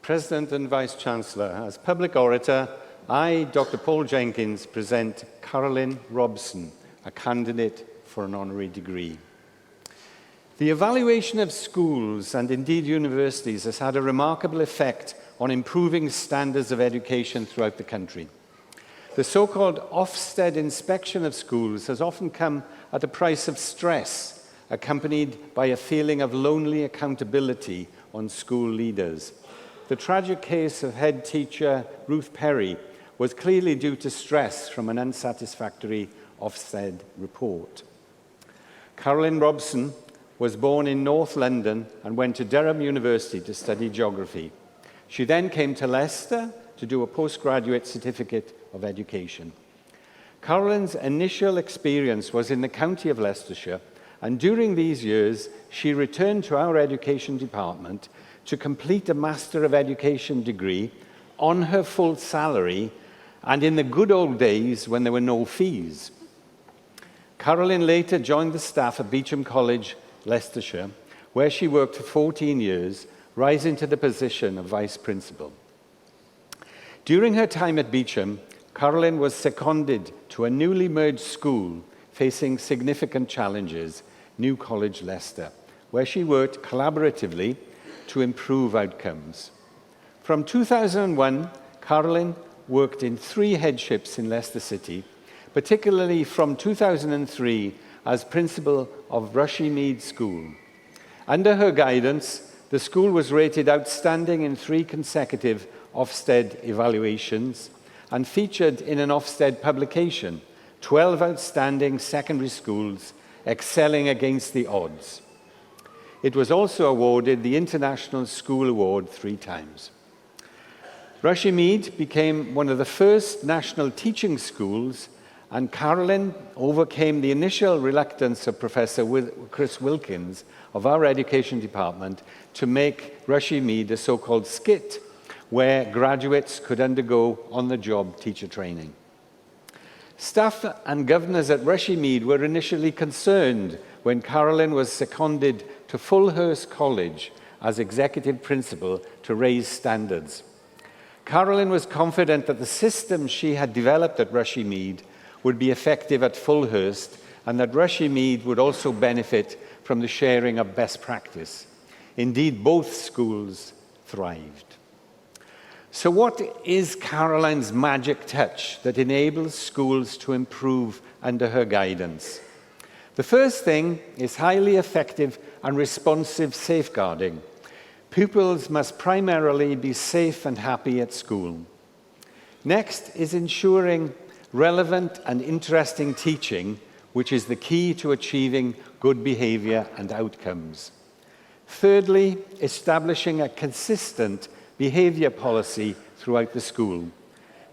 President and Vice-Chancellor, as public orator, I, Dr. Paul Jenkins, present Carolyn Robson, a candidate for an honorary degree. The evaluation of schools and indeed universities has had a remarkable effect on improving standards of education throughout the country. The so-called Ofsted inspection of schools has often come at a price of stress, accompanied by a feeling of lonely accountability on school leaders. The tragic case of head teacher Ruth Perry was clearly due to stress from an unsatisfactory Ofsted report. Carolyn Robson was born in North London and went to Durham University to study geography. She then came to Leicester to do a postgraduate certificate of education. Carolyn's initial experience was in the county of Leicestershire, and during these years, she returned to our education department to complete a Master of Education degree on her full salary and in the good old days when there were no fees. Carolyn later joined the staff at Beauchamp College, Leicestershire, where she worked for 14 years, rising to the position of Vice Principal. During her time at Beauchamp, Carolyn was seconded to a newly merged school facing significant challenges, New College Leicester, where she worked collaboratively to improve outcomes. From 2001, Carolyn worked in 3 headships in Leicester City, particularly from 2003 as principal of Rushmead School. Under her guidance, the school was rated outstanding in 3 consecutive Ofsted evaluations and featured in an Ofsted publication, 12 outstanding secondary schools excelling against the odds. It was also awarded the International School Award 3 times. Rushmead became one of the first national teaching schools, and Carolyn overcame the initial reluctance of Professor Chris Wilkins of our education department to make Rushmead a so-called skit, where graduates could undergo on-the-job teacher training. Staff and governors at Rushmead were initially concerned when Carolyn was seconded to Fulhurst College as executive principal to raise standards. Carolyn was confident that the system she had developed at Rushmead would be effective at Fulhurst and that Rushmead would also benefit from the sharing of best practice. Indeed, both schools thrived. So what is Carolyn's magic touch that enables schools to improve under her guidance? The first thing is highly effective and responsive safeguarding. Pupils must primarily be safe and happy at school. Next is ensuring relevant and interesting teaching, which is the key to achieving good behavior and outcomes. Thirdly, establishing a consistent behavior policy throughout the school.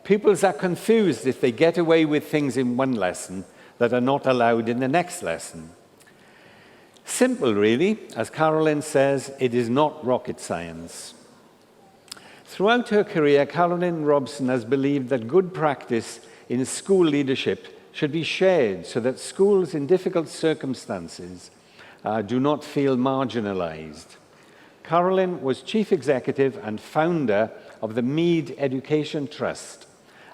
Pupils are confused if they get away with things in one lesson that are not allowed in the next lesson. Simple, really. As Carolyn says, it is not rocket science. Throughout her career, Carolyn Robson has believed that good practice in school leadership should be shared so that schools in difficult circumstances do not feel marginalized. Carolyn was chief executive and founder of the Mead Education Trust,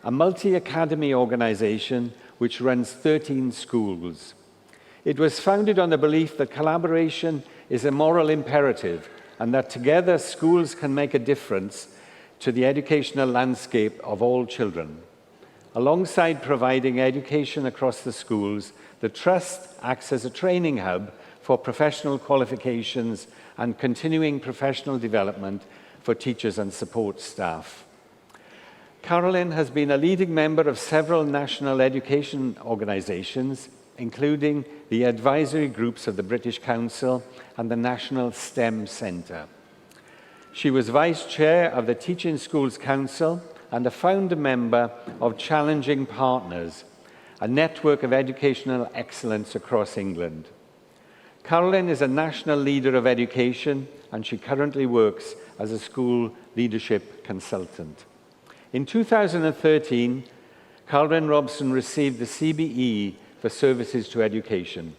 a multi-academy organization which runs 13 schools. It was founded on the belief that collaboration is a moral imperative and that together schools can make a difference to the educational landscape of all children. Alongside providing education across the schools, the Trust acts as a training hub for professional qualifications and continuing professional development for teachers and support staff. Carolyn has been a leading member of several national education organizations, including the advisory groups of the British Council and the National STEM Centre. She was vice chair of the Teaching Schools Council and a founder member of Challenging Partners, a network of educational excellence across England. Carolyn is a national leader of education, and she currently works as a school leadership consultant. In 2013, Carolyn Robson received the CBE for services to education.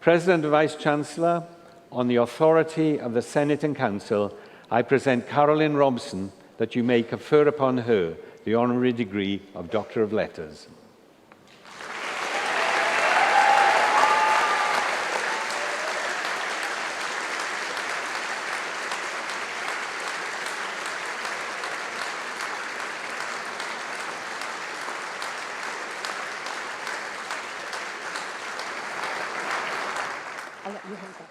President and Vice-Chancellor, on the authority of the Senate and Council, I present Carolyn Robson that you may confer upon her the honorary degree of Doctor of Letters. I'll let you hold that.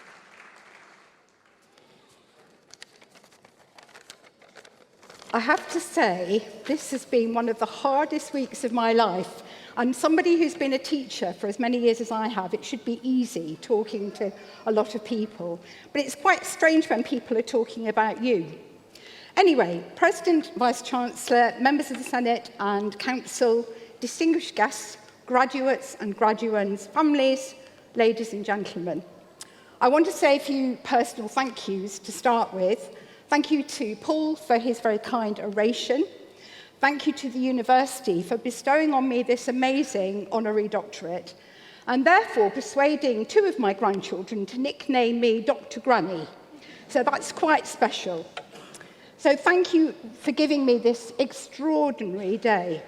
I have to say, this has been one of the hardest weeks of my life. I'm somebody who's been a teacher for as many years as I have. It should be easy talking to a lot of people. But it's quite strange when people are talking about you. Anyway, President, Vice-Chancellor, members of the Senate and Council, distinguished guests, graduates and graduands, families, ladies and gentlemen. I want to say a few personal thank yous to start with. Thank you to Paul for his very kind oration. Thank you to the university for bestowing on me this amazing honorary doctorate and therefore persuading 2 of my grandchildren to nickname me Dr. Granny. So that's quite special. So thank you for giving me this extraordinary day.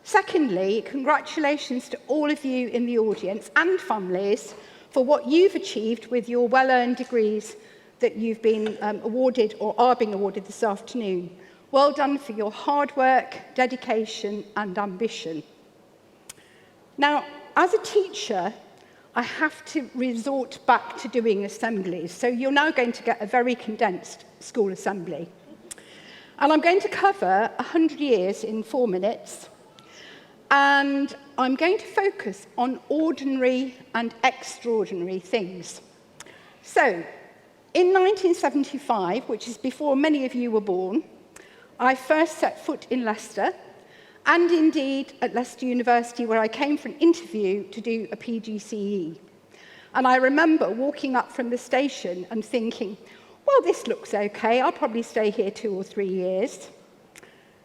Secondly, congratulations to all of you in the audience and families for what you've achieved with your well-earned degrees that you've been awarded or are being awarded this afternoon. Well done for your hard work, dedication and ambition. Now, as a teacher, I have to resort back to doing assemblies. So you're now going to get a very condensed school assembly. And I'm going to cover 100 years in 4 minutes. And I'm going to focus on ordinary and extraordinary things. So, in 1975, which is before many of you were born, I first set foot in Leicester, and indeed at Leicester University, where I came for an interview to do a PGCE. And I remember walking up from the station and thinking, well, this looks okay, I'll probably stay here 2 or 3 years.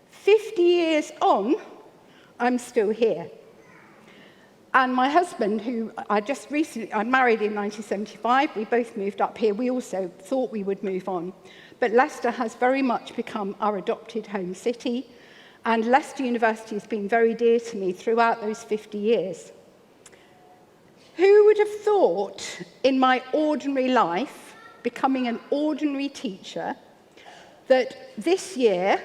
50 years on, I'm still here. And my husband, who I married in 1975, we both moved up here. We also thought we would move on. But Leicester has very much become our adopted home city, and Leicester University has been very dear to me throughout those 50 years. Who would have thought in my ordinary life, becoming an ordinary teacher, that this year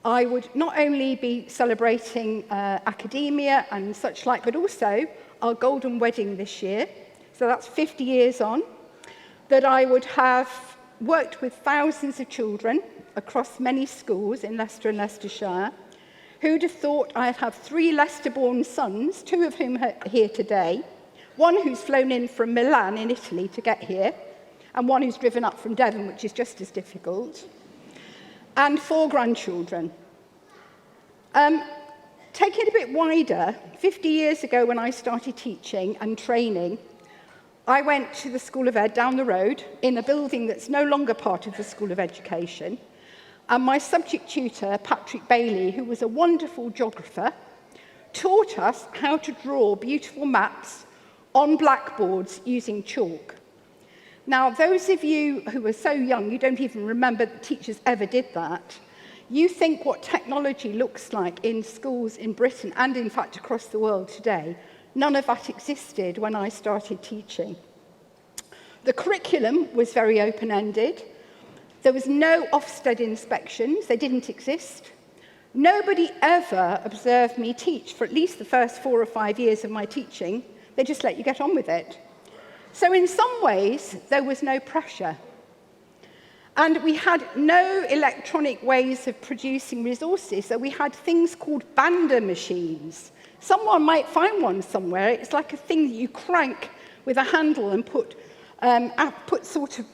I would not only be celebrating academia and such like, but also our golden wedding this year, so that's 50 years on, that I would have worked with thousands of children across many schools in Leicester and Leicestershire. Who'd have thought I'd have 3 Leicester-born sons, 2 of whom are here today, 1 who's flown in from Milan in Italy to get here, and 1 who's driven up from Devon, which is just as difficult, and 4 grandchildren. Take it a bit wider, 50 years ago when I started teaching and training, I went to the School of Ed down the road in a building that's no longer part of the School of Education, and my subject tutor, Patrick Bailey, who was a wonderful geographer, taught us how to draw beautiful maps on blackboards using chalk. Now, those of you who are so young, you don't even remember that teachers ever did that. You think what technology looks like in schools in Britain and, in fact, across the world today. None of that existed when I started teaching. The curriculum was very open-ended. There was no Ofsted inspections. They didn't exist. Nobody ever observed me teach for at least the first 4 or 5 years of my teaching. They just let you get on with it. So in some ways, there was no pressure. And we had no electronic ways of producing resources, so we had things called bander machines. Someone might find one somewhere. It's like a thing that you crank with a handle and put sort of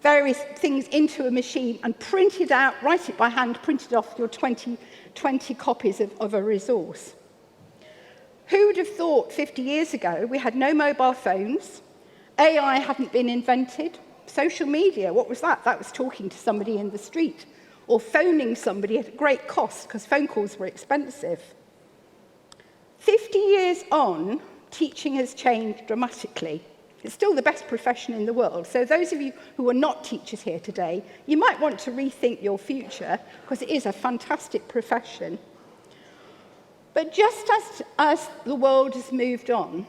various things into a machine and print it out, write it by hand, print it off your 20 copies of a resource. Who would have thought 50 years ago we had no mobile phones, AI hadn't been invented, social media, what was that? That was talking to somebody in the street or phoning somebody at a great cost because phone calls were expensive. 50 years on, teaching has changed dramatically. It's still the best profession in the world. So those of you who are not teachers here today, you might want to rethink your future because it is a fantastic profession. But just as the world has moved on,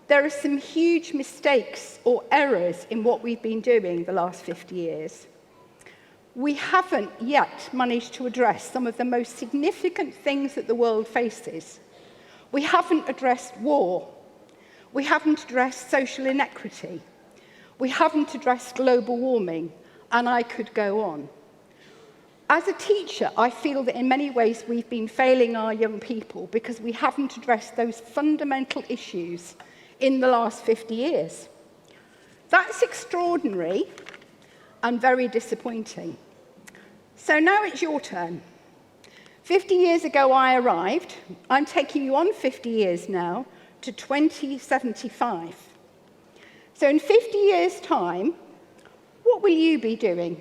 there are some huge mistakes or errors in what we've been doing the last 50 years. We haven't yet managed to address some of the most significant things that the world faces. We haven't addressed war. We haven't addressed social inequity. We haven't addressed global warming, and I could go on. As a teacher, I feel that in many ways we've been failing our young people because we haven't addressed those fundamental issues in the last 50 years. That's extraordinary and very disappointing. So now it's your turn. 50 years ago I arrived. I'm taking you on 50 years now to 2075. So in 50 years' time, what will you be doing?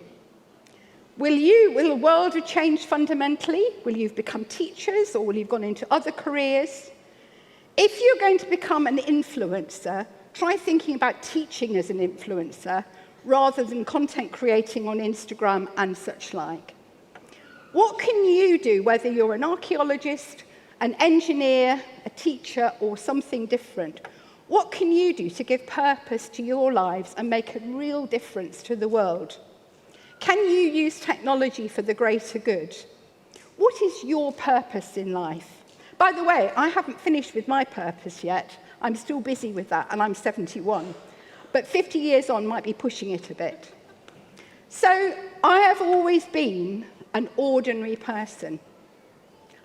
Will the world have changed fundamentally? Will you have become teachers, or will you have gone into other careers? If you're going to become an influencer, try thinking about teaching as an influencer rather than content creating on Instagram and such like. What can you do, whether you're an archaeologist, an engineer, a teacher, or something different? What can you do to give purpose to your lives and make a real difference to the world? Can you use technology for the greater good? What is your purpose in life? By the way, I haven't finished with my purpose yet. I'm still busy with that, and I'm 71. But 50 years on might be pushing it a bit. So I have always been an ordinary person.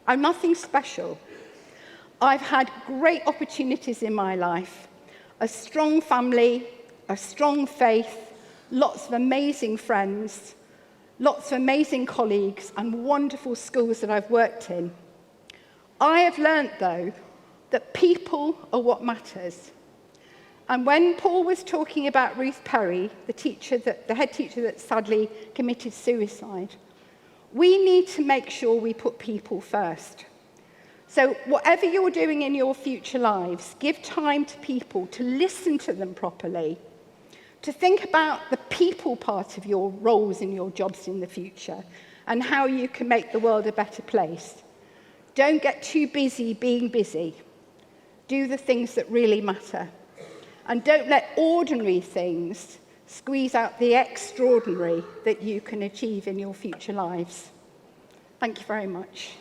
I'm nothing special. I've had great opportunities in my life, a strong family, a strong faith, lots of amazing friends, lots of amazing colleagues, and wonderful schools that I've worked in. I have learnt, though, that people are what matters. And when Paul was talking about Ruth Perry, the head teacher that sadly committed suicide, we need to make sure we put people first. So whatever you're doing in your future lives, give time to people, to listen to them properly, to think about the people part of your roles in your jobs in the future and how you can make the world a better place. Don't get too busy being busy. Do the things that really matter. And don't let ordinary things squeeze out the extraordinary that you can achieve in your future lives. Thank you very much.